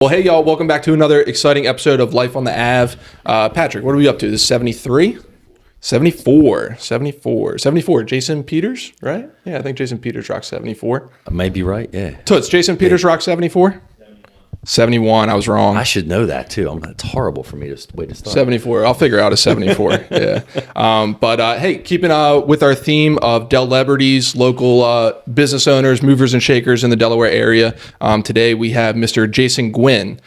Well, hey, y'all. Welcome back to another exciting episode of Life on the Ave. Patrick, what are we up to? This is 73? 74. Jason Peters, right? Yeah, I think Jason Peters rocks 74. I may be right, yeah. Toots, Jason Peters rocks 74? 71. I was wrong. I should know that, too. It's horrible for me to wait to start. 74. I'll figure out a 74. Yeah. Hey, keeping with our theme of celebrities, local business owners, movers and shakers in the Delaware area. Today we have Mr. Jason Gwynn.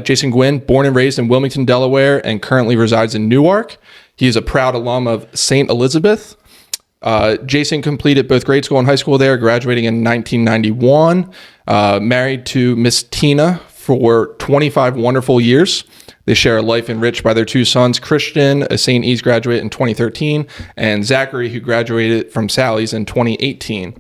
Jason Gwynn, born and raised in Wilmington, Delaware, and currently resides in Newark. He is a proud alum of St. Elizabeth. Jason completed both grade school and high school there, graduating in 1991. Married to Miss Tina for 25 wonderful years. They share a life enriched by their two sons, Christian, a St. E's graduate in 2013, and Zachary, who graduated from Sally's in 2018.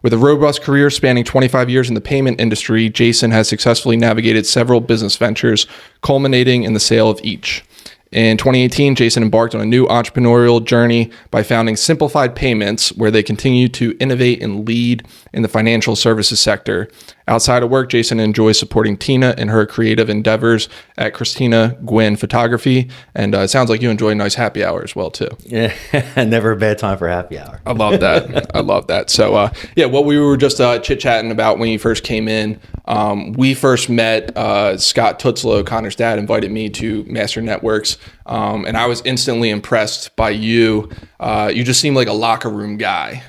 With a robust career spanning 25 years in the payment industry, Jason has successfully navigated several business ventures, culminating in the sale of each. In 2018, Jason embarked on a new entrepreneurial journey by founding Simplified Payments, where they continue to innovate and lead in the financial services sector. Outside of work, Jason enjoys supporting Tina in her creative endeavors at Christina Gwynn Photography. And it sounds like you enjoy a nice happy hour as well, too. Yeah, never a bad time for happy hour. I love that. So, what we were just chit-chatting about when you first came in, we first met, Scott Tutzlow, Connor's dad, invited me to Master Networks. And I was instantly impressed by you. You just seemed like a locker room guy.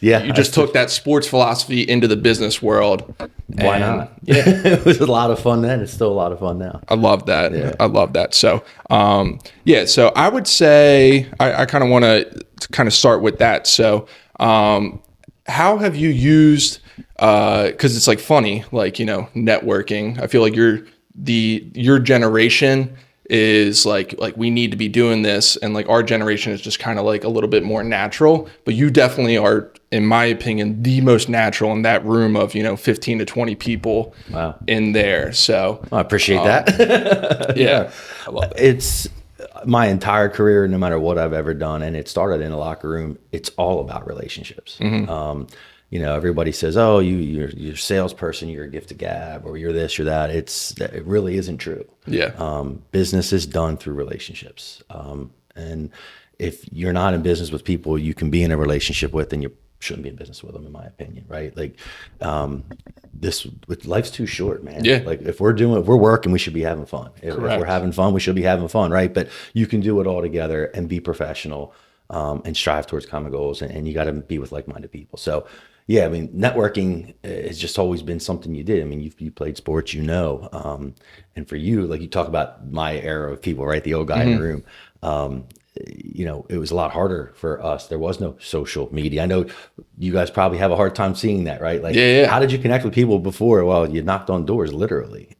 Yeah, you just took that sports philosophy into the business world. Why not? Yeah, it was a lot of fun then. It's still a lot of fun now. I love that. Yeah. I love that. So, so I would say I kind of want to start with that. So, how have you used, because it's like funny, networking. I feel like your generation is like we need to be doing this, and like our generation is just kind of like a little bit more natural, but you definitely are, in my opinion, the most natural in that room of 15 to 20 people. Wow. In there. So I appreciate that. Yeah, I love it. It's my entire career, no matter what I've ever done, and it started in a locker room, it's all about relationships. Mm-hmm. Everybody says, "Oh, you're a salesperson, you're a gift of gab, or you're this, you're that." It really isn't true. Yeah. Business is done through relationships, and if you're not in business with people you can be in a relationship with, then you shouldn't be in business with them, in my opinion. Right? Life's too short, man. Yeah. Like if we're working, we should be having fun. If we're having fun, we should be having fun, right? But you can do it all together and be professional, and strive towards common goals, and you got to be with like-minded people. So. Yeah, I mean, networking has just always been something you did. I mean, you played sports, and for you, like you talk about my era of people, right? The old guy in the room. It was a lot harder for us. There was no social media. I know you guys probably have a hard time seeing that, right? Like, How did you connect with people before? Well, you knocked on doors, literally.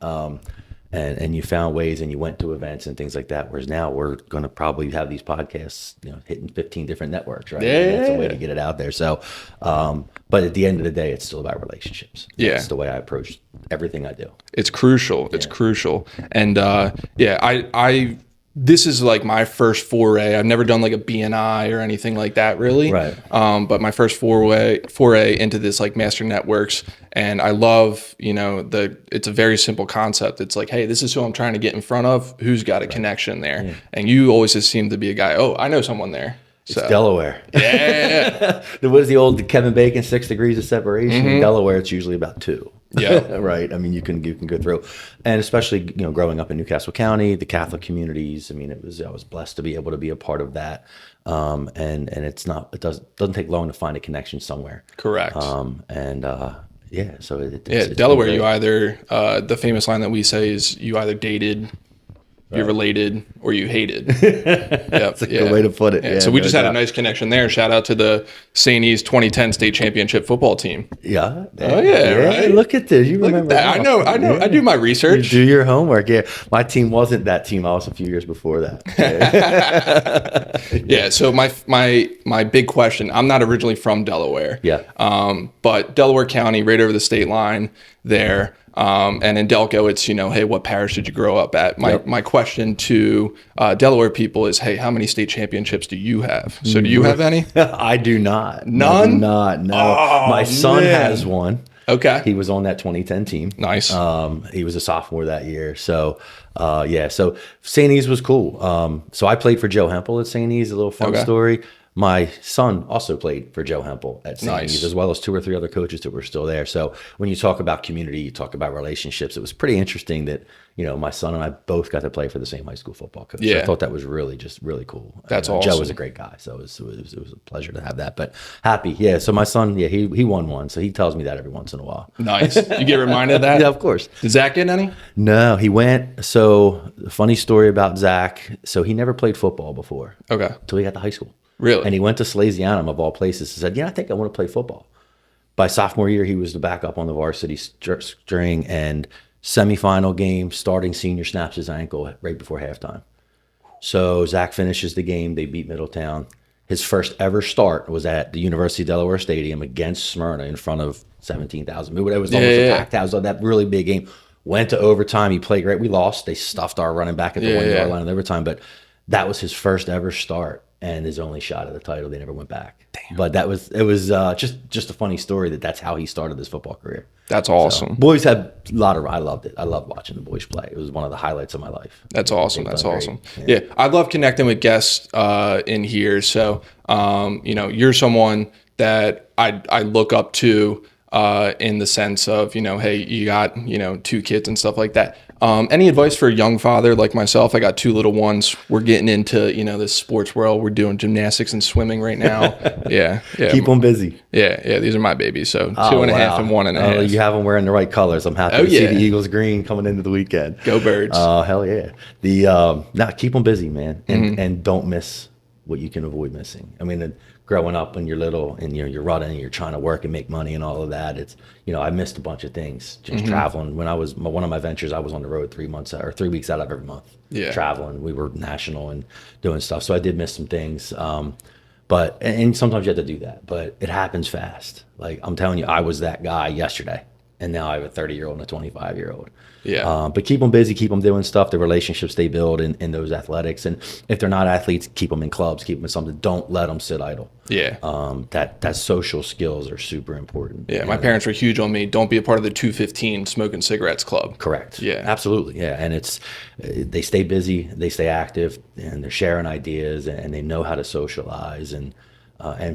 And you found ways, and you went to events and things like that. Whereas now we're going to probably have these podcasts, hitting 15 different networks, right? Yeah. That's a way to get it out there. So, but at the end of the day, it's still about relationships. Yeah. That's the way I approach everything I do. It's crucial. It's crucial. And this is like my first foray. I've never done like a BNI or anything like that, really. Right. But my first foray into this like Master Networks, and I love, it's a very simple concept. It's like, hey, this is who I'm trying to get in front of. Who's got a connection there? Yeah. And you always just seem to be a guy. Oh, I know someone there. It's Delaware. Yeah. What is the old Kevin Bacon 6 degrees of separation? In Delaware, it's usually about 2. Yeah. Right. I mean, you can go through, and especially growing up in Newcastle County, the Catholic communities. I mean, I was blessed to be able to be a part of that. And it doesn't take long to find a connection somewhere. Correct. Delaware. You either the famous line that we say is you either dated, you're related, or you hated. That's a good way to put it. Yeah, so we just had a nice connection there. Shout out to the St. E's 2010 state championship football team. Yeah. Oh yeah. Right. Look at this. You remember that? I know. I do my research. You do your homework. Yeah. My team wasn't that team. I was a few years before that. Yeah. So my big question. I'm not originally from Delaware. Yeah. But Delaware County, right over the state line there. And in Delco, it's, hey, what parish did you grow up at? My question to Delaware people is, hey, how many state championships do you have? So do you have any? I do not. None? I do not. No. Oh, my son has one. Okay. He was on that 2010 team. Nice. He was a sophomore that year. So, so St. E's was cool. So I played for Joe Hempel at St. E's, a little fun story. My son also played for Joe Hempel at St. E's, as well as 2 or 3 other coaches that were still there. So when you talk about community, you talk about relationships. It was pretty interesting that, my son and I both got to play for the same high school football coach. Yeah. So I thought that was really cool. That's awesome. Joe was a great guy. So it was a pleasure to have that. But happy. Yeah. So my son, he won one. So he tells me that every once in a while. Nice. You get reminded of that? Yeah, of course. Did Zach get any? No, he went. So the funny story about Zach. So he never played football before. Okay. Until he got to high school. Really? And he went to Salesianum, of all places, and said, I think I want to play football. By sophomore year, he was the backup on the varsity string, and semifinal game, starting senior, snaps his ankle right before halftime. So Zach finishes the game. They beat Middletown. His first ever start was at the University of Delaware Stadium against Smyrna in front of 17,000. It was almost a packed house. That really big game. Went to overtime. He played great. We lost. They stuffed our running back at the 1 yard line in overtime, but that was his first ever start. And his only shot at the title. They never went back. Damn. But it was just a funny story that's how he started his football career. That's awesome. So, boys had a lot of. I loved it. I loved watching the boys play. It was one of the highlights of my life. That's awesome. That's awesome. Yeah, I love connecting with guests in here. So you're someone that I look up to in the sense of hey, you got 2 kids and stuff like that. Any advice for a young father like myself? I got 2 little ones. We're getting into this sports world. We're doing gymnastics and swimming right now. Yeah. Keep them busy. Yeah. These are my babies. So 2.5 and 1.5. You have them wearing the right colors. I'm happy to see the Eagles green coming into the weekend. Go Birds. Hell yeah. Keep them busy, man, and don't miss what you can avoid missing. I mean, growing up when you're little and you're running and you're trying to work and make money and all of that, it's I missed a bunch of things just traveling. When I was one of my ventures, I was on the road 3 weeks out of every month. Yeah, traveling. We were national and doing stuff, so I did miss some things. But sometimes you have to do that, but it happens fast. Like I'm telling you, I was that guy yesterday, and now I have a 30-year-old and a 25-year-old. Yeah. But keep them busy, keep them doing stuff, the relationships they build in those athletics. And if they're not athletes, keep them in clubs, keep them in something. Don't let them sit idle. Yeah. That social skills are super important. Yeah. My parents were huge on me. Don't be a part of the 215 smoking cigarettes club. Correct. Yeah. Absolutely. Yeah. And they stay busy, they stay active, and they're sharing ideas, and they know how to socialize. And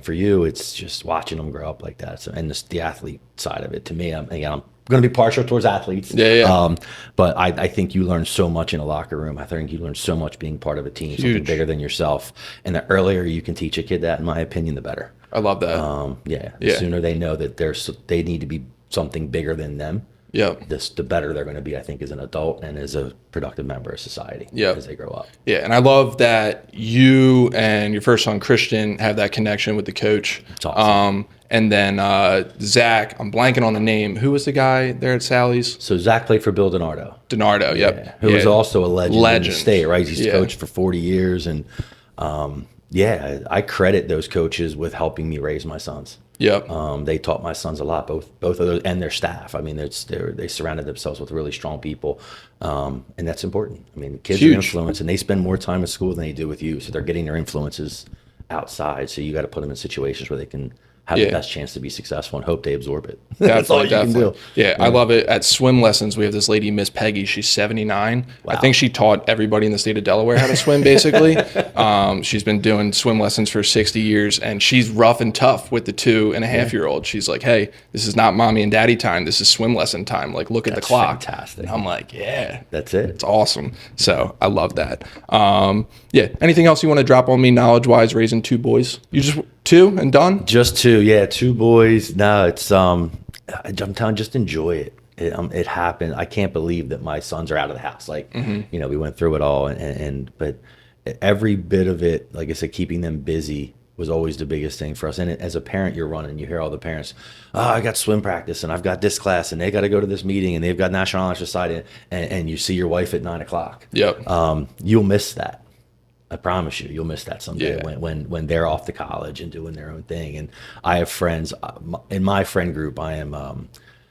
for you, it's just watching them grow up like that. So, and the athlete side of it, to me, I'm going to be partial towards athletes. Yeah. But I think you learn so much in a locker room. I think you learn so much being part of a team, something bigger than yourself. And the earlier you can teach a kid that, in my opinion, the better. I love that. The sooner they know that they need to be something bigger than them. Yep. The better they're going to be, I think, as an adult and as a productive member of society as they grow up. Yeah, and I love that you and your first son, Christian, have that connection with the coach. It's awesome. And then Zach, I'm blanking on the name. Who was the guy there at Sally's? So Zach played for Bill DiNardo. DiNardo, yep. Who was also a legend in the state, right? He's coached for 40 years. And I credit those coaches with helping me raise my sons. Yep. They taught my sons a lot, both of those and their staff. I mean, they surrounded themselves with really strong people, and that's important. I mean, kids are influenced, and they spend more time at school than they do with you, so they're getting their influences outside. So you got to put them in situations where they can have the best chance to be successful and hope they absorb it. That's all you can do. Yeah, I love it. At swim lessons, we have this lady, Miss Peggy. She's 79. Wow. I think she taught everybody in the state of Delaware how to swim, basically. She's been doing swim lessons for 60 years, and she's rough and tough with the 2.5-year-old. She's like, hey, this is not mommy and daddy time. This is swim lesson time. Like, look at the clock. Fantastic. And I'm like, yeah. That's it. It's awesome. So I love that. Anything else you want to drop on me knowledge-wise, raising 2 boys? You just 2 and done? Just 2, 2 boys. No, it's I'm telling, just enjoy it. It happened. I can't believe that my sons are out of the house. Like, we went through it all, but every bit of it, like I said, keeping them busy was always the biggest thing for us. And as a parent, you're running, you hear all the parents, I got swim practice and I've got this class and they got to go to this meeting and they've got National Honor Society, and you see your wife at 9:00. Yep. You'll miss that. I promise you'll miss that someday when they're off to college and doing their own thing. And I have friends in my friend group. I am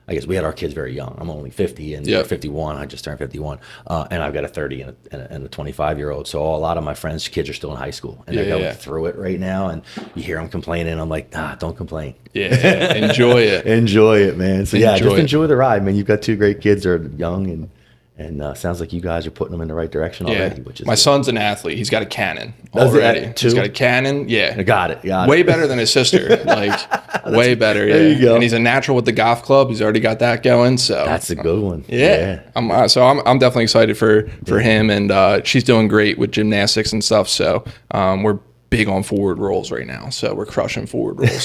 I guess we had our kids very young. I'm only 50 and they're 51. I just turned 51. And I've got a 30 and a 25-year-old. So a lot of my friends' kids are still in high school and they're going through it right now. And you hear them complaining. I'm like, don't complain. Yeah. Enjoy it. Enjoy it, man. So just enjoy the ride, man. You've got two great kids that are young and sounds like you guys are putting them in the right direction already. Which is my son's an athlete. He's got a Canon already. He's got a Canon. Yeah, I got it. Way better than his sister. Like way better. Yeah. There you go. And he's a natural with the golf club. He's already got that going. So that's a good one. Yeah. I'm definitely excited for him, and she's doing great with gymnastics and stuff. So we're big on forward rolls right now, so we're crushing forward rolls.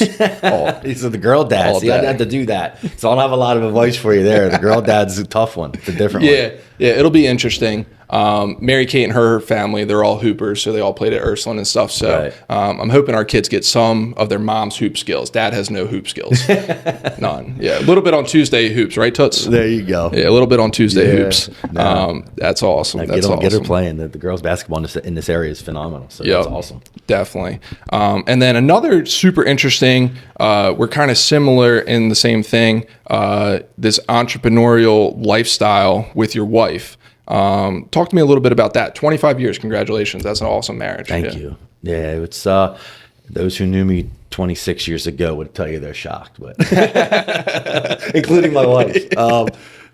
These are the girl dads. See, I had to do that, so I don't have a lot of advice for you there. The girl dad's a tough one. It's a different one. Yeah, it'll be interesting. Mary Kate and her family, they're all hoopers, so they all played at Ursuline and stuff. So I'm hoping our kids get some of their mom's hoop skills. Dad has no hoop skills, none. Yeah, a little bit on Tuesday hoops, right, Toots? There you go. Yeah, a little bit on Tuesday hoops. No. That's awesome. That's awesome. Get her playing. The girls' basketball in this area is phenomenal. So that's awesome. Definitely. And then another super interesting. We're kind of similar in the same thing. This entrepreneurial lifestyle with your wife. Talk to me a little bit about that. 25 years. Congratulations. That's an awesome marriage. Thank you. Yeah, it's those who knew me 26 years ago would tell you they're shocked, but including my wife.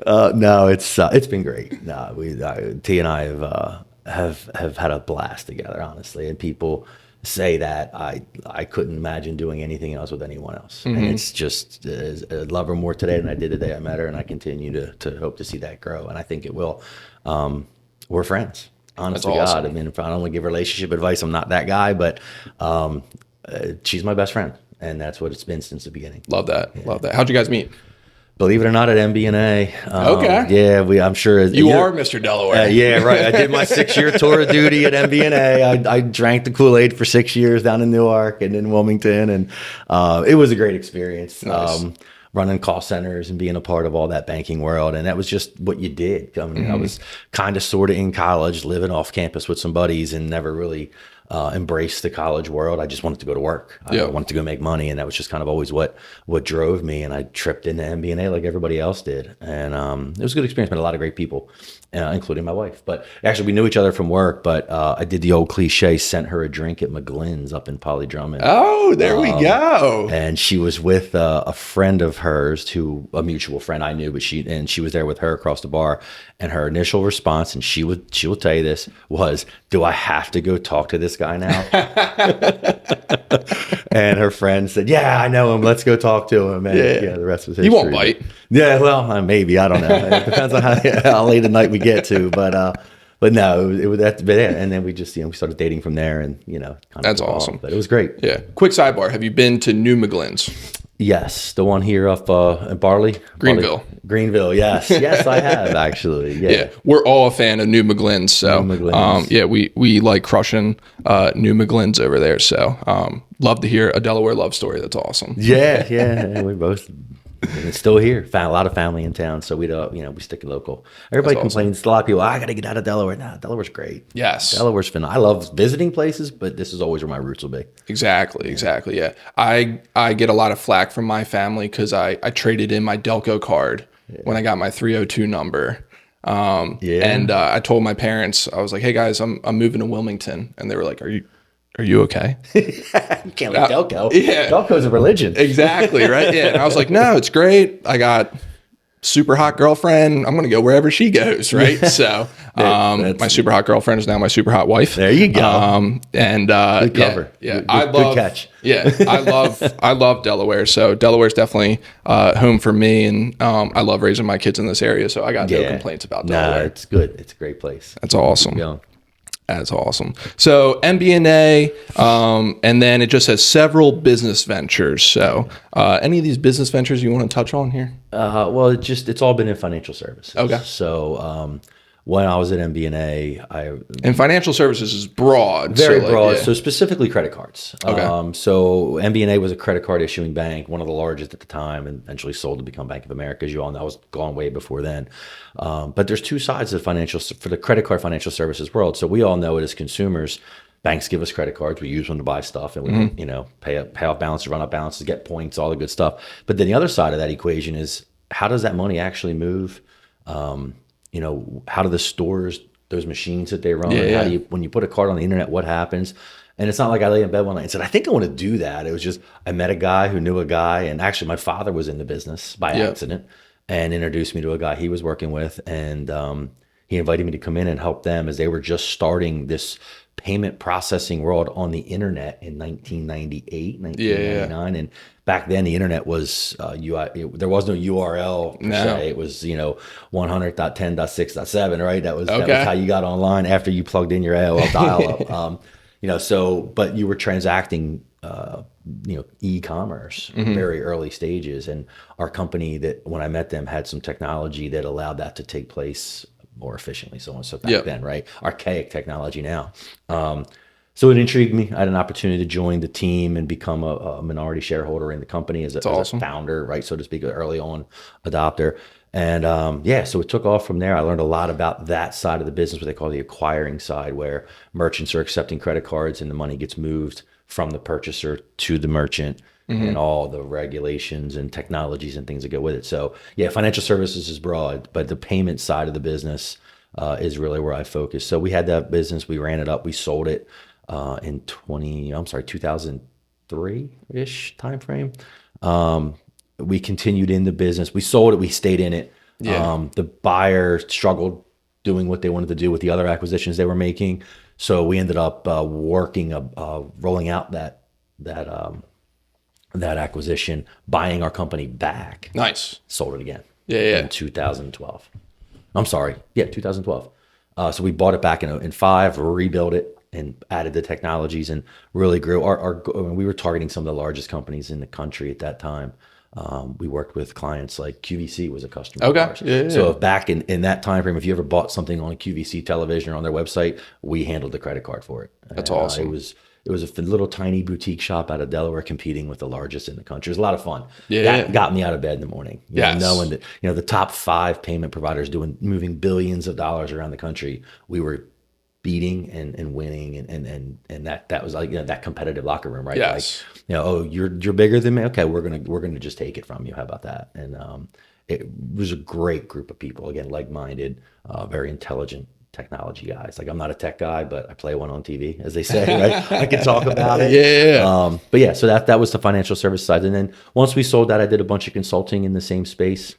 No, it's been great. No, T and I have had a blast together, honestly, and people say that I couldn't imagine doing anything else with anyone else. And it's just I love her more today than I did the day I met her, and I continue to hope to see that grow, and I think it will. We're friends, honest to God. I mean, if I don't want to give relationship advice, I'm not that guy, but she's my best friend, and that's what it's been since the beginning. Love that. Love that. How'd you guys meet? Believe it or not, at MBNA. Okay. Yeah, I'm sure. You are Mr. Delaware. Yeah, right. I did my 6-year tour of duty at MBNA. I drank the Kool-Aid for 6 years down in Newark and in Wilmington, and it was a great experience. Nice. Running call centers and being a part of all that banking world. And that was just what you did. I mean, I was kind of sort of in college, living off campus with some buddies and never really embraced the college world. I just wanted to go to work. I wanted to go make money. And that was just kind of always what drove me. And I tripped into MBNA like everybody else did. And it was a good experience. Met a lot of great people, including my wife. But actually, we knew each other from work. But I did the old cliche, sent her a drink at McGlynn's up in Poly Drummond. Oh, there we go. And she was with a friend of hers, a mutual friend I knew, but she was there with her across the bar. And her initial response, and she will tell you this, was, "Do I have to go talk to this guy now?" And her friend said, "Yeah, I know him. Let's go talk to him." And the rest was history. He won't bite. Yeah, well, maybe. I don't know. It depends on how late at night we get to. But no, it was that. But and then we just we started dating from there, and that's awesome. But it was great. Yeah. Quick sidebar: have you been to New McGlynn's? Yes, the one here up in Greenville. Greenville, yes, I have actually. Yeah, we're all a fan of New McGlynn's. So, we like crushing New McGlynn's over there. So, love to hear a Delaware love story. That's awesome. Yeah, we both. And it's still here. Found a lot of family in town, so we don't, we stick local. Everybody complains. A lot of people, I got to get out of Delaware. Nah, Delaware's great. Yes, Delaware's fun. I love visiting places, but this is always where my roots will be. Exactly. Yeah, I get a lot of flack from my family because I traded in my Delco card when I got my 302 number. And I told my parents, I was like, "Hey guys, I'm moving to Wilmington," and they were like, Are you okay? You can't leave Delco. Yeah. Delco's a religion. Exactly, right? Yeah. And I was like, no, it's great. I got super hot girlfriend. I'm going to go wherever she goes, right? So my super hot girlfriend is now my super hot wife. There you go. Good cover. Yeah. Good catch. Yeah. I love Delaware. So Delaware's definitely home for me. And I love raising my kids in this area. So I got no complaints about Delaware. No, it's good. It's a great place. That's awesome. That's awesome. So MBNA, and then it just says several business ventures. So any of these business ventures you want to touch on here? Well, it's all been in financial services. Okay. So when I was at MBNA, and financial services is broad. Very broad. So specifically credit cards. Okay. So MBNA was a credit card issuing bank, one of the largest at the time, and eventually sold to become Bank of America. As you all know, I was gone way before then. But there's two sides of for the credit card financial services world. So we all know it as consumers. Banks give us credit cards. We use them to buy stuff, and we pay off balances, run up balances, get points, all the good stuff. But then the other side of that equation is how does that money actually move? You know, how do the stores, those machines that they run, how do you, when you put a card on the internet, what happens? And it's not like I lay in bed one night and said, I think I want to do that. It was just, I met a guy who knew a guy, and actually my father was in the business by accident and introduced me to a guy he was working with. And he invited me to come in and help them as they were just starting this payment processing world on the internet in 1998, 1999. And back then the internet was, there was no URL per se. It was, you know, 100.10.6.7, right? That was how you got online after you plugged in your AOL dial-up. You know, so, but you were transacting, you know, e-commerce, very early stages. And our company, that when I met them, had some technology that allowed that to take place more efficiently. So on. So back then, right? Archaic technology now. So it intrigued me. I had an opportunity to join the team and become a minority shareholder in the company as a founder, right? So to speak, an early on adopter. And so it took off from there. I learned a lot about that side of the business, what they call the acquiring side, where merchants are accepting credit cards and the money gets moved from the purchaser to the merchant, and all the regulations and technologies and things that go with it. So yeah, financial services is broad, but the payment side of the business is really where I focus. So we had that business, we ran it up, we sold it in 2003-ish timeframe. We continued in the business. We sold it. We stayed in it. The buyer struggled doing what they wanted to do with the other acquisitions they were making. So we ended up rolling out that acquisition, buying our company back. Nice. Sold it again. In 2012. I'm sorry. 2012. So we bought it back in 2005, rebuilt it, and added the technologies and really grew. We were targeting some of the largest companies in the country at that time. We worked with clients like QVC was a customer of ours. So back in that time frame, if you ever bought something on QVC television or on their website, we handled the credit card for it. That's awesome. It was a little tiny boutique shop out of Delaware competing with the largest in the country. It was a lot of fun. That got me out of bed in the morning. You know, knowing that, you know, the top 5 payment providers moving billions of dollars around the country, we were beating and winning, and that was like, you know, that competitive locker room, right? Like, you know, oh, you're bigger than me. Okay, we're gonna just take it from you. How about that? And it was a great group of people. Again, like-minded, very intelligent technology guys. Like, I'm not a tech guy, but I play one on TV, as they say, right? I can talk about it. But yeah, so that was the financial service side. And then once we sold that, I did a bunch of consulting in the same space.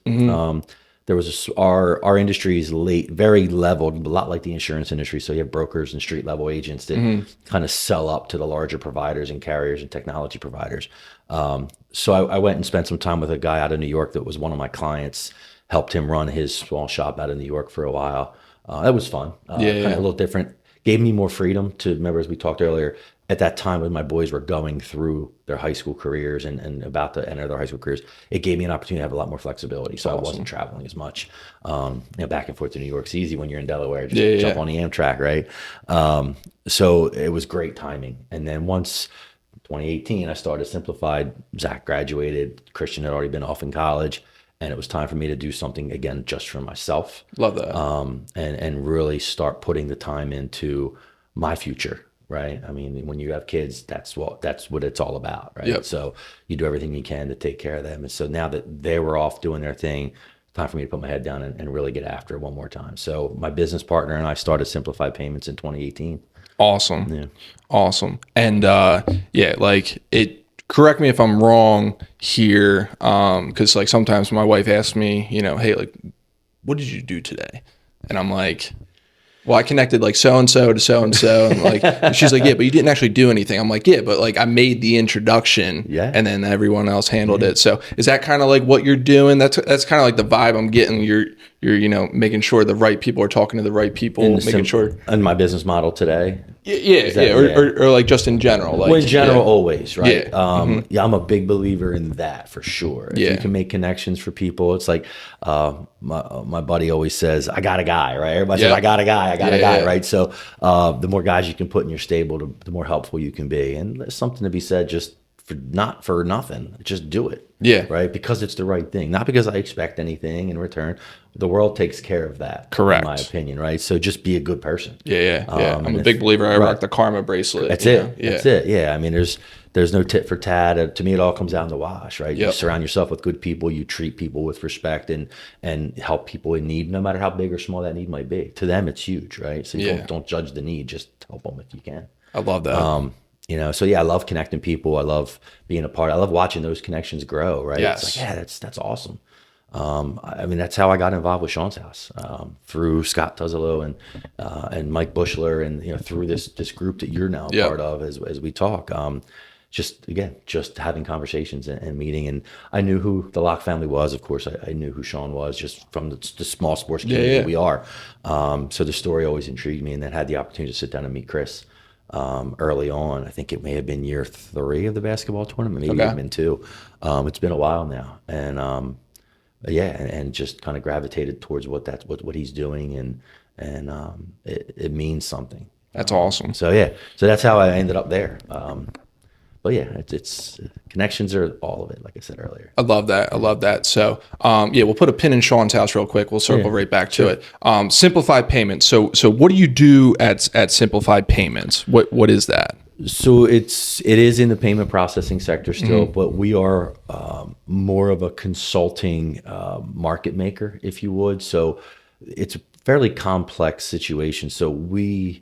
There was our industry is very leveled, a lot like the insurance industry. So you have brokers and street level agents that kind of sell up to the larger providers and carriers and technology providers. So I went and spent some time with a guy out of New York that was one of my clients, helped him run his small shop out of New York for a while. That was fun, kind of a little different, gave me more freedom to, remember as we talked earlier, at that time when my boys were going through their high school careers and about to enter their high school careers, it gave me an opportunity to have a lot more flexibility. So I wasn't traveling as much, you know, back and forth to New York's easy when you're in Delaware, just jump on the Amtrak, right? So it was great timing. And then once 2018, I started Simplified. Zach graduated, Christian had already been off in college, and it was time for me to do something again, just for myself. Love that. And really start putting the time into my future. Right. I mean, when you have kids, that's what it's all about. Right. So you do everything you can to take care of them. And so now that they were off doing their thing, time for me to put my head down and really get after it one more time. So my business partner and I started Simplified Payments in 2018. Awesome. Yeah. Awesome. And like correct me if I'm wrong here. Cause like sometimes my wife asks me, you know, hey, like, what did you do today? And I'm like, well, I connected like so-and-so to so-and-so. And like, and she's like, yeah, but you didn't actually do anything. I'm like, yeah, but like I made the introduction and then everyone else handled it. So is that kind of like what you're doing? That's kind of like the vibe I'm getting. You're, you know, making sure the right people are talking to the right people, making sure. And my business model today. Or like just in general. Like, well, in general, always, right? I'm a big believer in that for sure. If you can make connections for people, it's like my buddy always says, I got a guy, right? Everybody says, I got a guy, right? So the more guys you can put in your stable, the more helpful you can be. And there's something to be said just not for nothing. Just do it. Yeah. Right. Because it's the right thing, not because I expect anything in return. The world takes care of that. Correct. In my opinion. Right. So just be a good person. Yeah. I'm a big believer. I rock the karma bracelet. That's it. Yeah. That's it. Yeah. I mean, there's no tit for tat. To me, it all comes down to wash, right? You surround yourself with good people. You treat people with respect and help people in need, no matter how big or small that need might be. To them, it's huge, right? So don't judge the need. Just help them if you can. I love that. So I love connecting people. I love being a part. I love watching those connections grow, right? Yes. It's like, that's awesome. I mean, that's how I got involved with Sean's House, through Scott Tuzolo and Mike Bushler, and through this group that you're now a part of as we talk. Just having conversations and meeting, and I knew who the Locke family was. Of course, I knew who Sean was just from the small sports community that we are. So the story always intrigued me, and then had the opportunity to sit down and meet Chris early on. I think it may have been year 3 of the basketball tournament, maybe even 2. It's been a while now, and and just kind of gravitated towards what he's doing, and it means something. That's awesome. So that's how I ended up there. But it's connections are all of it, like I said earlier. I love that. So, we'll put a pin in Sean's House real quick. We'll circle right back to it. Simplified Payments. So what do you do at Simplified Payments? What is that? So it is in the payment processing sector still, but we are more of a consulting market maker, if you would. So it's a fairly complex situation. So we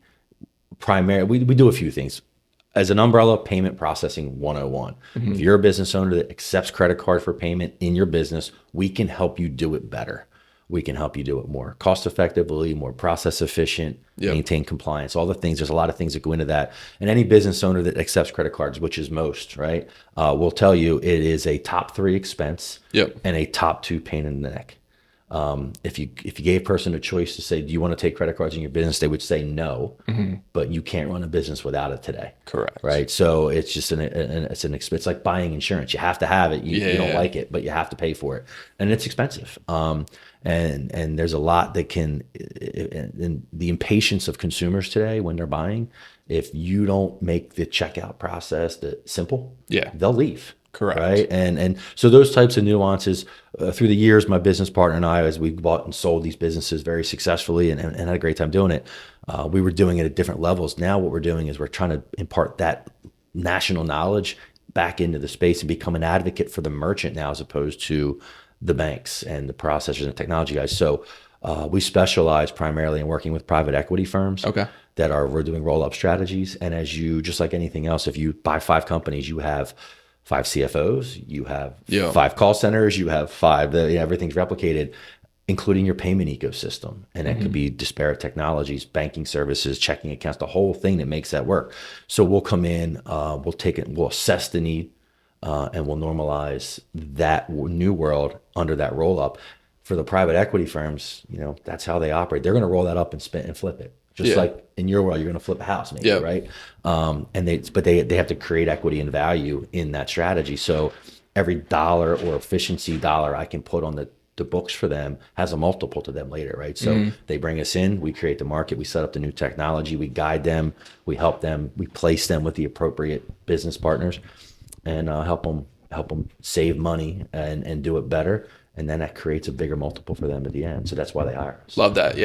do a few things. As an umbrella, payment processing 101. If you're a business owner that accepts credit card for payment in your business, we can help you do it better. We can help you do it more cost effectively, more process efficient, maintain compliance, all the things. There's a lot of things that go into that. And any business owner that accepts credit cards, which is most, right, will tell you it is a top 3 expense and a top 2 pain in the neck. If you gave a person a choice to say, do you want to take credit cards in your business? They would say no, but you can't run a business without it today. Correct. Right. So it's just it's an expense. It's like buying insurance. You have to have it. You don't like it, but you have to pay for it, and it's expensive. And there's a lot that can, in the impatience of consumers today when they're buying, if you don't make the checkout process simple, they'll leave. Correct. Right. And so those types of nuances through the years, my business partner and I, as we bought and sold these businesses very successfully and had a great time doing it, we were doing it at different levels. Now what we're doing is we're trying to impart that national knowledge back into the space and become an advocate for the merchant now, as opposed to the banks and the processors and technology guys. So we specialize primarily in working with private equity firms. We're doing roll-up strategies. And just like anything else, if you buy 5 companies, you have 5 CFOs, you have 5 call centers, you have 5, everything's replicated, including your payment ecosystem. And that could be disparate technologies, banking services, checking accounts, the whole thing that makes that work. So we'll come in, we'll assess the need, and we'll normalize that new world under that roll up. For the private equity firms, that's how they operate. They're going to roll that up and spin and flip it. Just like in your world, you're going to flip a house, maybe, right? But they have to create equity and value in that strategy. So every dollar or efficiency dollar I can put on the books for them has a multiple to them later, right? So they bring us in, we create the market, we set up the new technology, we guide them, we help them, we place them with the appropriate business partners, and help them save money and do it better. And then that creates a bigger multiple for them at the end. So that's why they hire us. Love that.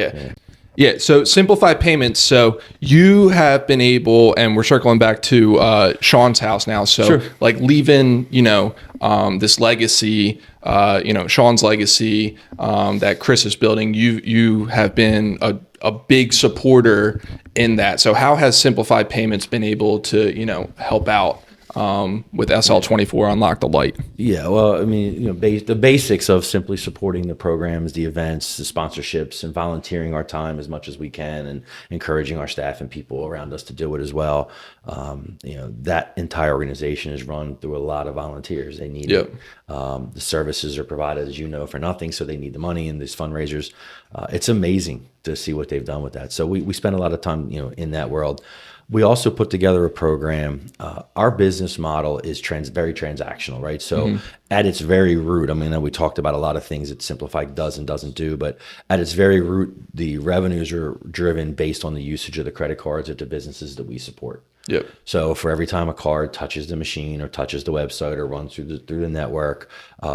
Yeah. So Simplified Payments. So you have been able, and we're circling back to Sean's House now. So like leaving, this legacy, Sean's legacy that Chris is building. You have been a big supporter in that. So how has Simplified Payments been able to, help out with SL24 Unlock the Light? Yeah, well, I mean, the basics of simply supporting the programs, the events, the sponsorships, and volunteering our time as much as we can, and encouraging our staff and people around us to do it as well. That entire organization is run through a lot of volunteers. They need it. The services are provided, as you know, for nothing, so they need the money and these fundraisers. It's amazing to see what they've done with that. So we spend a lot of time, in that world. We also put together a program. Our business model is very transactional, right? So at its very root, I mean, we talked about a lot of things that Simplified does and doesn't do, but at its very root, the revenues are driven based on the usage of the credit cards of the businesses that we support. Yep. So for every time a card touches the machine or touches the website or runs through the network,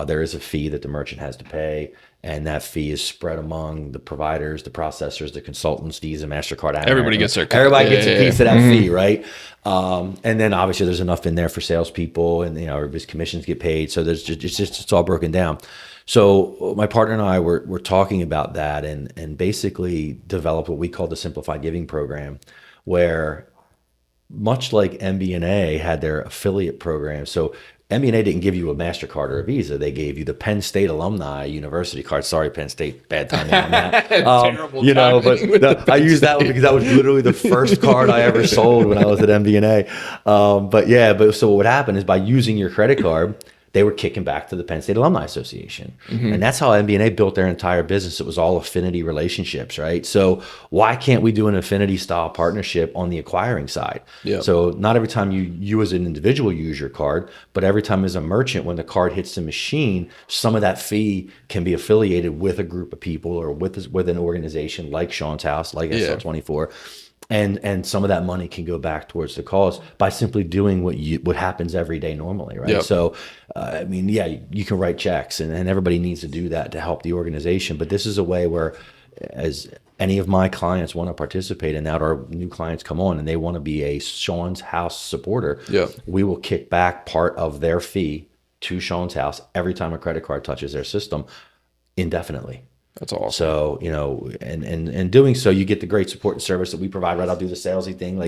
there is a fee that the merchant has to pay. And that fee is spread among the providers, the processors, the consultants, Visa, MasterCard. Everybody gets their cut. Everybody gets a piece of that fee, right? And then obviously there's enough in there for salespeople, and everybody's commissions get paid. So it's all broken down. So my partner and I were talking about that and basically developed what we call the Simplified Giving Program, where much like MBNA had their affiliate program. So MBNA didn't give you a MasterCard or a Visa. They gave you the Penn State Alumni University card. Sorry, Penn State, bad timing on that. Terrible but I used that one because that was literally the first card I ever sold when I was at MBNA. But so what would happen is by using your credit card, they were kicking back to the Penn State Alumni Association. And that's how MBNA built their entire business. It was all affinity relationships, right? So why can't we do an affinity style partnership on the acquiring side? Yep. So not every time you as an individual use your card, but every time as a merchant, when the card hits the machine, some of that fee can be affiliated with a group of people or with an organization like Sean's House, like SL24. And some of that money can go back towards the cause by simply doing what happens every day normally, right? Yep. So, you can write checks, and everybody needs to do that to help the organization. But this is a way where, as any of my clients want to participate in that, or new clients come on and they want to be a Sean's House supporter, we will kick back part of their fee to Sean's House every time a credit card touches their system indefinitely. That's awesome. So, and doing so, you get the great support and service that we provide, right? I'll do the salesy thing.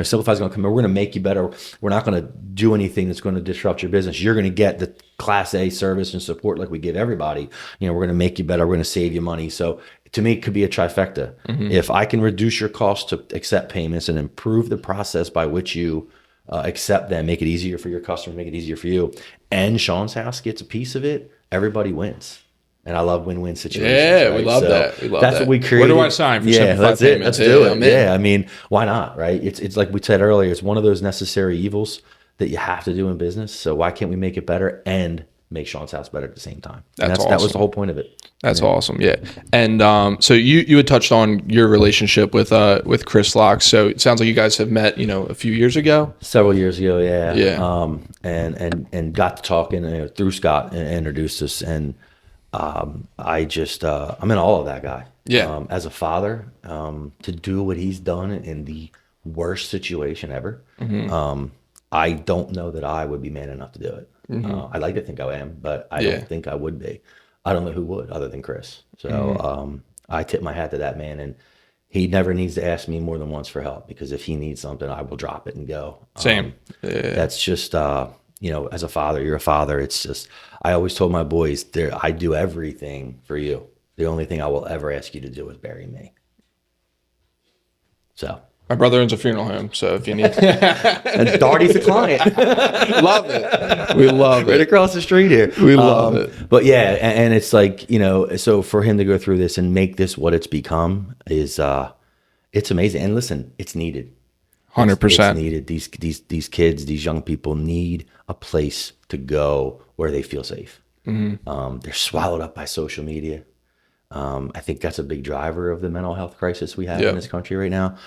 Simplified's going to come in. We're going to make you better. We're not going to do anything that's going to disrupt your business. You're going to get the class A service and support like we give everybody. We're going to make you better. We're going to save you money. So to me, it could be a trifecta. If I can reduce your cost to accept payments and improve the process by which you accept them, make it easier for your customers, make it easier for you, and Sean's House gets a piece of it, everybody wins. And I love win-win situations. Yeah, right? we love that. That's what we created. Where do I sign for Simplified Simplified Payments? Let's do it. Yeah, I mean, why not, right? It's like we said earlier, it's one of those necessary evils that you have to do in business. So why can't we make it better and make Sean's House better at the same time? That was the whole point of it. That's awesome. Yeah. And so you had touched on your relationship with Chris Locke. So it sounds like you guys have met, a few years ago. Several years ago, yeah. Yeah. And got to talking through Scott and introduced us. And I'm in awe of that guy. Yeah. As a father, to do what he's done in the worst situation ever. I don't know that I would be man enough to do it. I'd like to think I am, but I don't think I would be. I don't know who would other than Chris. So I tip my hat to that man, and he never needs to ask me more than once for help, because if he needs something, I will drop it and go. Same. That's just, as a father, you're a father. It's just, I always told my boys, I do everything for you. The only thing I will ever ask you to do is bury me. So. My brother owns a funeral home, so if you need... And Darty's a client. Love it. We love it. Right across the street here. We love it. But yeah, and it's like, so for him to go through this and make this what it's become is, it's amazing. And listen, it's needed. 100%. It's needed. These kids, these young people need a place to go where they feel safe. They're swallowed up by social media. I think that's a big driver of the mental health crisis we have in this country right now.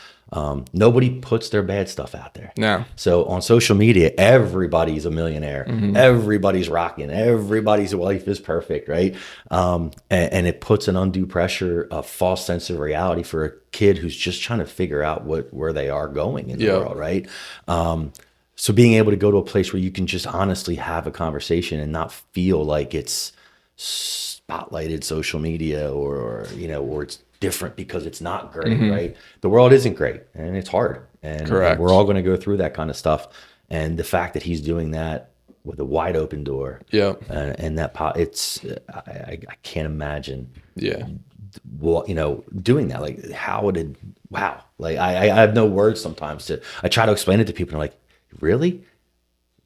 Nobody puts their bad stuff out there. No. So on social media, everybody's a millionaire. Everybody's rocking. Everybody's life is perfect, right? And it puts an undue pressure, a false sense of reality for a kid who's just trying to figure out where they are going in the world, right? So being able to go to a place where you can just honestly have a conversation and not feel like it's spotlighted social media or it's different because it's not great, right? The world isn't great and it's hard. And we're all going to go through that kind of stuff. And the fact that he's doing that with a wide open door, and that I can't imagine, doing that. Like like I have no words sometimes I try to explain it to people and I'm like, really?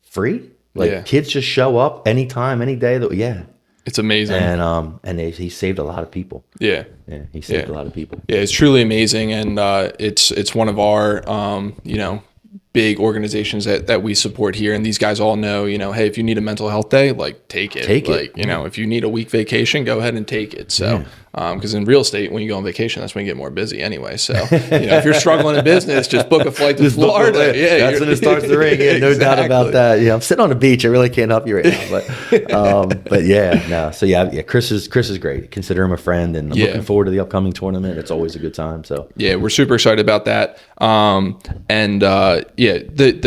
Free? Like kids just show up anytime, any day. It's amazing. And he saved a lot of people. Yeah, he saved a lot of people. Yeah, it's truly amazing, and it's one of our big organizations that we support here, and these guys all know, hey, if you need a mental health day, like take it. If you need a week vacation, go ahead and take it. So Because in real estate, when you go on vacation, that's when you get more busy anyway. So, if you're struggling in business, just book a flight to Florida. Yeah, that's when it starts to ring. Yeah, no doubt about that. Yeah, I'm sitting on the beach. I really can't help you right now, but yeah, no. So yeah, Chris is great. Consider him a friend, and I'm looking forward to the upcoming tournament. It's always a good time. So yeah, we're super excited about that. The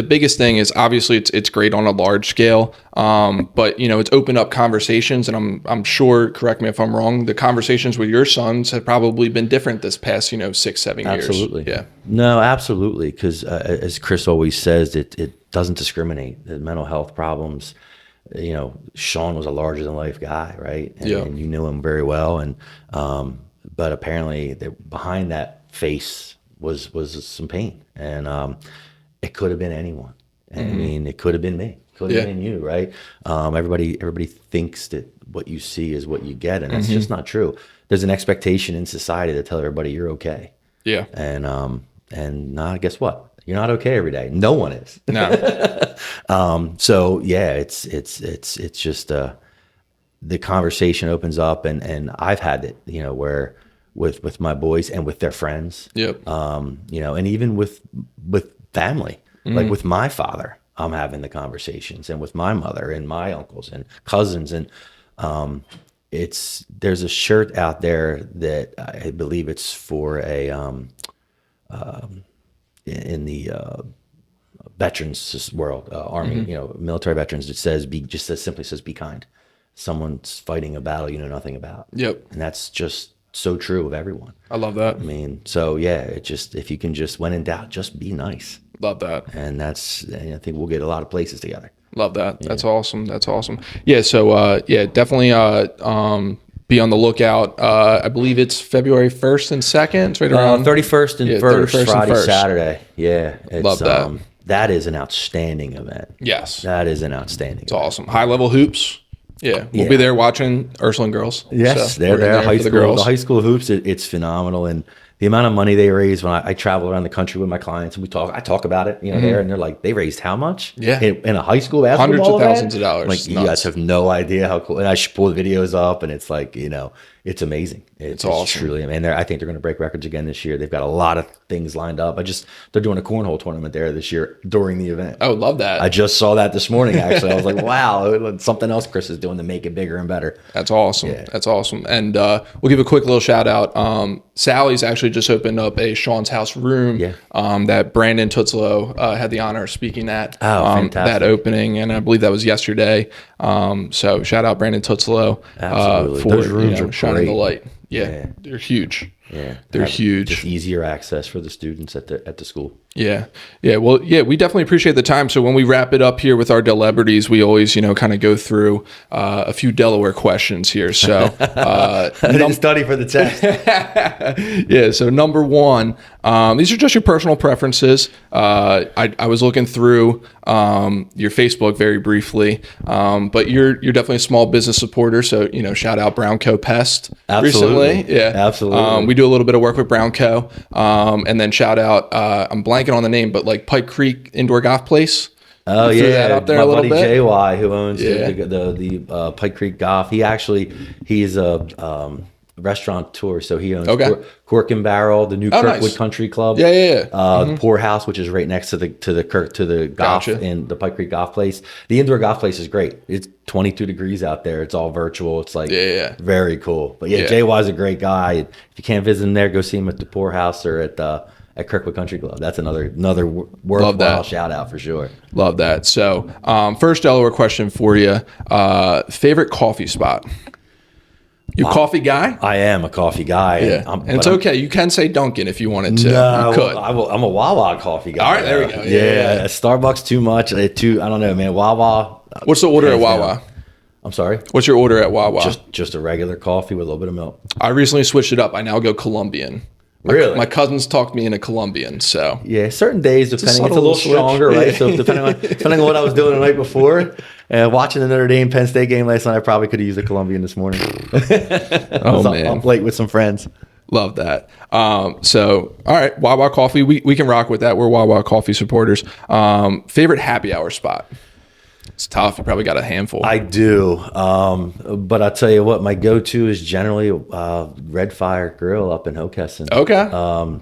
biggest thing is obviously it's great on a large scale, but it's opened up conversations, and I'm sure, correct me if I'm wrong, the conversations with your sons have probably been different this past 6-7 years. Absolutely. Yeah. No, absolutely, because as Chris always says, it doesn't discriminate. The mental health problems. Sean was a larger than life guy, right? And you knew him very well, and but apparently behind that face was some pain, and it could have been anyone. And I mean, it could have been me, could have been you, right? Everybody thinks that what you see is what you get, and that's just not true. There's an expectation in society to tell everybody you're okay. Yeah. And guess what? You're not okay every day. No one is. No. So yeah, it's just the conversation opens up, and I've had it, where with my boys and with their friends. Yep. And even with family, like with my father, I'm having the conversations, and with my mother and my uncles and cousins, and there's a shirt out there that I believe it's for in the veterans world, Army, military veterans. It says simply says be kind. Someone's fighting a battle you know nothing about. Yep. And that's just so true of everyone. I love that. I mean, so yeah, if you can just, when in doubt, just be nice. Love that. And I think we'll get a lot of places together. Love that. Yeah. That's awesome. Yeah. So definitely be on the lookout. I believe it's February 1st and 2nd. It's right around 31st and 1st, Friday, Saturday. Yeah. Love that. That is an outstanding event. Yes. That is an outstanding event. It's awesome. High level hoops. Yeah. We'll be there watching Ursuline girls. Yes. So they're there. The high school hoops. It's phenomenal. And the amount of money they raise when I travel around the country with my clients and I talk about it, there, and they're like, they raised how much? Yeah. In a high school basketball Hundreds of thousands of dollars. Like, you guys have no idea how cool. And I should pull the videos up, and it's like, it's amazing. It's awesome. Truly, and I think they're going to break records again this year. They've got a lot of things lined up. They're doing a cornhole tournament there this year during the event. Oh, love that. I just saw that this morning, actually. I was like, wow, something else Chris is doing to make it bigger and better. That's awesome. Yeah. That's awesome. And we'll give a quick little shout out. Sally's actually just opened up a Sean's House room that Brandon Tutzlow had the honor of speaking at. That opening, and I believe that was yesterday. So shout out Brandon Tutzlow for those rooms are shining the light. Yeah, they're huge. Yeah, they're huge. Just easier access for the students at the school. Yeah. Well, yeah, we definitely appreciate the time. So when we wrap it up here with our Celebrities, we always, kind of go through a few Delaware questions here. So I didn't study for the test. Yeah. So number one, these are just your personal preferences. I was looking through your Facebook very briefly, but you're definitely a small business supporter. So shout out Brown Co. Pest. Absolutely. Recently. Yeah, absolutely. We do a little bit of work with Brown Co. And then shout out. I'm blanking on the name, but like Pike Creek Indoor Golf Place. Oh yeah, that up there my buddy JY, who owns the Pike Creek Golf. He's a restaurateur, so he owns Cork and Barrel, the new Kirkwood Country Club. The Poorhouse, which is right next to the golf and the Pike Creek Golf Place. The indoor golf place is great. It's 22 degrees out there. It's all virtual. It's like very cool. But JY's a great guy. If you can't visit him there, go see him at the Poorhouse or at Kirkwood Country Club. That's another worthwhile shout out for sure. Love that. So first Delaware question for you. Favorite coffee spot? You a coffee guy? I am a coffee guy. Yeah. And it's okay. You can say Dunkin' if you wanted to. No, you could. I'm a Wawa coffee guy. All right, there we go. Yeah. Starbucks too much. I don't know, man. Wawa. What's the order at Wawa? I'm sorry? What's your order at Wawa? Just a regular coffee with a little bit of milk. I recently switched it up. I now go Colombian. Really? My cousins talked me into Colombian, so. Yeah, certain days, depending, it's a little stronger, right? So depending on what I was doing the night before, watching the Notre Dame Penn State game last night, I probably could have used a Colombian this morning. Man. I'm late with some friends. Love that. So, all right, Wawa Coffee, we can rock with that. We're Wawa Coffee supporters. Favorite happy hour spot? It's tough. You probably got a handful. I do. But I'll tell you what, my go-to is generally Red Fire Grill up in Hockessin. Okay.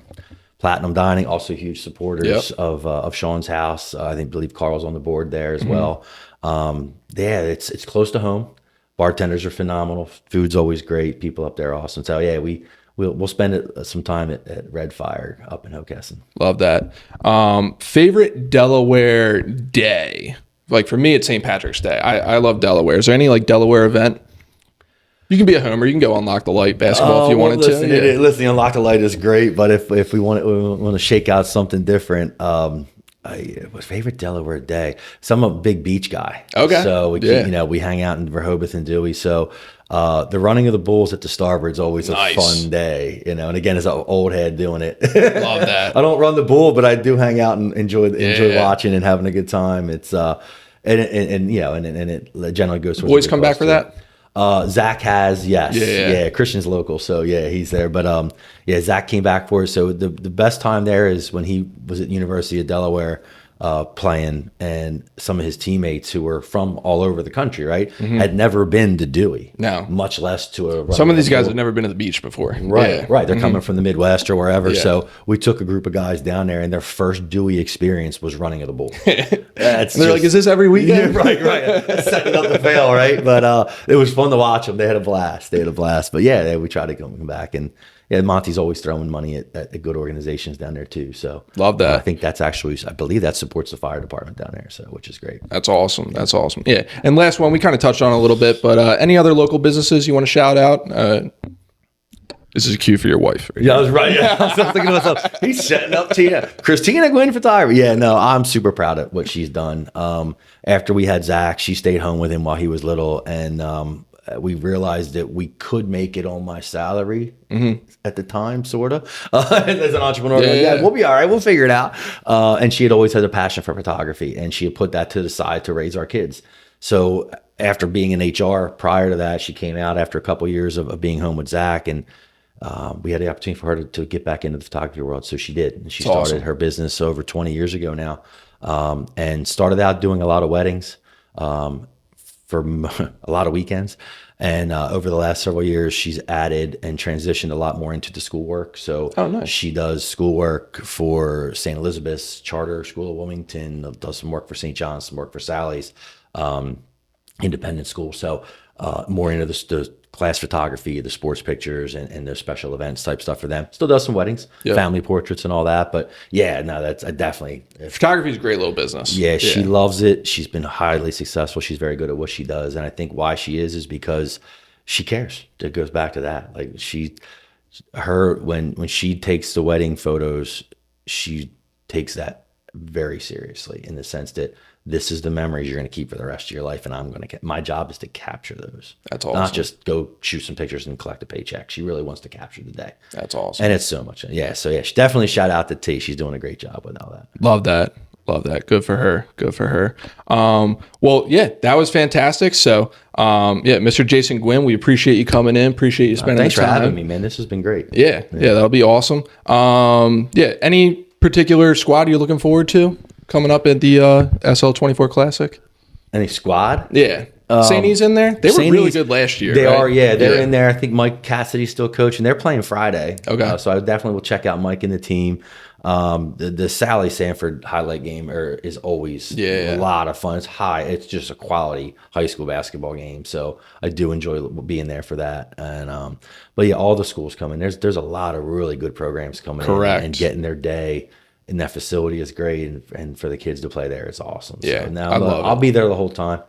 Platinum Dining, also huge supporters of Sean's house. Believe Carl's on the board there as well. Yeah, it's close to home. Bartenders are phenomenal. Food's always great. People up there are awesome. So yeah, we'll spend some time at Red Fire up in Hockessin. Love that. Favorite Delaware day? Like for me, it's St. Patrick's Day. I love Delaware. Is there any like Delaware event? You can be a homer. You can go Unlock the Light basketball if you wanted listen, to. Listen, Unlock the Light is great, but if we want to shake out something different, my favorite Delaware day. So I'm a big beach guy. Okay. So we hang out in Rehoboth and Dewey. So the running of the bulls at the starboard is always a fun day, And again, as an old head doing it. Love that. I don't run the bull, but I do hang out and enjoy watching and having a good time. It's and it generally goes. Boys come back for that. Zach has, yes. Yeah. Christian's local, so yeah, he's there. But Zach came back for us. So the best time there is when he was at University of Delaware playing, and some of his teammates who were from all over the country, right, had never been to Dewey. No. Much less to a. Some of these guys have never been to the beach before. Right. They're coming from the Midwest or wherever. Yeah. So we took a group of guys down there, and their first Dewey experience was running of the bull. They're like, is this every weekend? Yeah, right. Setting up to fail, right? But it was fun to watch them. They had a blast. But yeah, we tried to come back. And yeah, Monty's always throwing money at good organizations down there too. So love that. I think that's actually, I believe that supports the fire department down there. So which is great. That's awesome. Yeah. And last one, we kind of touched on a little bit, but any other local businesses you want to shout out? This is a cue for your wife. Right? Yeah, I was right. Yeah. I was thinking to myself, he's setting up Christina Gwynn photography. Yeah, no, I'm super proud of what she's done. After we had Zach, she stayed home with him while he was little, and we realized that we could make it on my salary at the time, sort of. As an entrepreneur, we'll be all right. We'll figure it out. And she had always had a passion for photography, and she had put that to the side to raise our kids. So after being in HR prior to that, she came out after a couple of years of being home with Zach, and we had the opportunity for her to get back into the photography world. So she did. And she started her business over 20 years ago now, and started out doing a lot of weddings. For a lot of weekends. And over the last several years, she's added and transitioned a lot more into the schoolwork. So nice. She does schoolwork for St. Elizabeth's Charter School of Wilmington, does some work for St. John's, some work for Sally's independent school. So more into the class photography, the sports pictures, and the special events type stuff for them. Still does some weddings, family portraits and all that. But yeah, no, that's definitely. Photography is a great little business. Yeah, she loves it. She's been highly successful. She's very good at what she does. And I think why she is because she cares. It goes back to that. Like when she takes the wedding photos, she takes that very seriously in the sense that this is the memories you're going to keep for the rest of your life, and my job is to capture those. That's awesome. Not just go shoot some pictures and collect a paycheck. She really wants to capture the day. That's awesome. And it's so much. Yeah. So yeah, she definitely shout out to T. She's doing a great job with all that. Love that. Good for her. Well, yeah, that was fantastic. So, Mr. Jason Gwynn, we appreciate you coming in. Appreciate you spending thanks the time. for having me, man. This has been great. Yeah, that'll be awesome. Any particular squad you're looking forward to coming up at the SL24 Classic? Any squad? Yeah. St. E's in there? They were really good last year. They are, yeah. They're in there. I think Mike Cassidy's still coaching. They're playing Friday. Okay. So I definitely will check out Mike and the team. The Sally Sanford highlight game is always a lot of fun. It's high. It's just a quality high school basketball game. So I do enjoy being there for that. And but yeah, all the schools coming. There's a lot of really good programs coming in and getting their day. And that facility is great, and for the kids to play there, it's awesome. Yeah, so now I'll be there the whole time.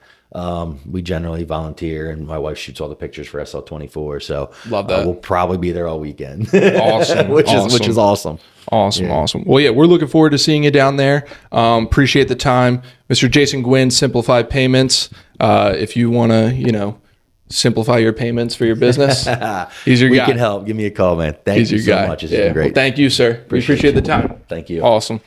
We generally volunteer, and my wife shoots all the pictures for SL24. So love that. We'll probably be there all weekend. Awesome, which is awesome. Awesome. Well, yeah, we're looking forward to seeing you down there. Appreciate the time, Mr. Jason Gwynn, Simplified Payments. If you want to, simplify your payments for your business, he's your guy. We can help. Give me a call, man. Thank you so much. It's been great. Well, thank you, sir. We appreciate the time. Thank you. Awesome.